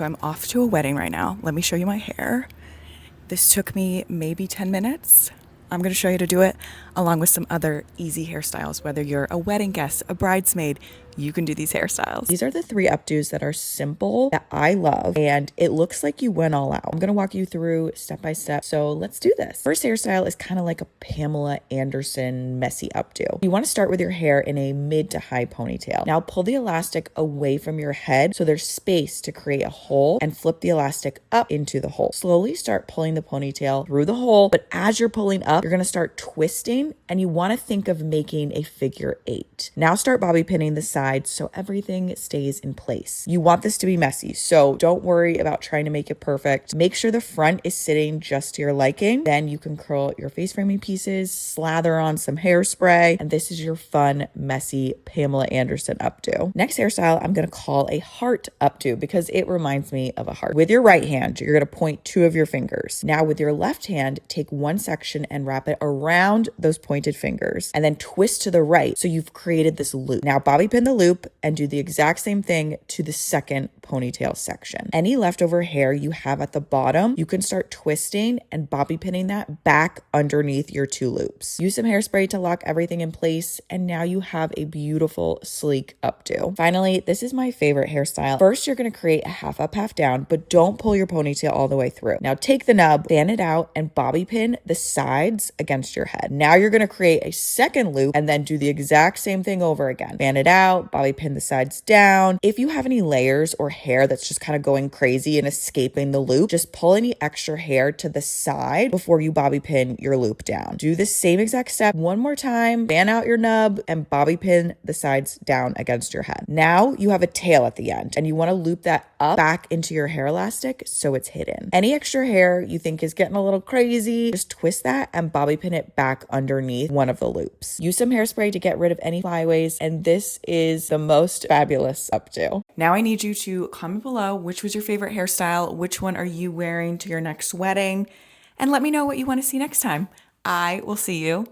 So I'm off to a wedding right now. Let me show you my hair. This took me maybe 10 minutes. I'm gonna show you how to do it along with some other easy hairstyles. Whether you're a wedding guest, a bridesmaid, you can do these hairstyles. These are the 3 updos that are simple, that I love, and it looks like you went all out. I'm gonna walk you through step by step, so let's do this. First hairstyle is kind of like a Pamela Anderson messy updo. You wanna start with your hair in a mid to high ponytail. Now pull the elastic away from your head so there's space to create a hole, and flip the elastic up into the hole. Slowly start pulling the ponytail through the hole, but as you're pulling up, you're gonna start twisting, and you wanna think of making a figure 8. Now start bobby pinning the sides so everything stays in place. You want this to be messy, so don't worry about trying to make it perfect. Make sure the front is sitting just to your liking. Then you can curl your face framing pieces, slather on some hairspray, and this is your fun, messy Pamela Anderson updo. Next hairstyle I'm gonna call a heart updo because it reminds me of a heart. With your right hand, you're gonna point 2 of your fingers. Now with your left hand, take one section and wrap it around those pointed fingers, and then twist to the right so you've created this loop. Now bobby pin the loop and do the exact same thing to the second ponytail section. Any leftover hair you have at the bottom, you can start twisting and bobby pinning that back underneath your 2 loops. Use some hairspray to lock everything in place, and now you have a beautiful, sleek updo. Finally, this is my favorite hairstyle. First, you're gonna create a half up, half down, but don't pull your ponytail all the way through. Now take the nub, fan it out, and bobby pin the sides against your head. Now you're gonna create a second loop and then do the exact same thing over again. Fan it out, bobby pin the sides down. If you have any layers or hair that's just kind of going crazy and escaping the loop, just pull any extra hair to the side before you bobby pin your loop down. Do the same exact step one more time, fan out your nub, and bobby pin the sides down against your head. Now you have a tail at the end, and you want to loop that up back into your hair elastic so it's hidden. Any extra hair you think is getting a little crazy, just twist that and bobby pin it back underneath one of the loops. Use some hairspray to get rid of any flyaways, and this is the most fabulous updo. Now I need you to comment below which was your favorite hairstyle, which one are you wearing to your next wedding, and let me know what you want to see next time. I will see you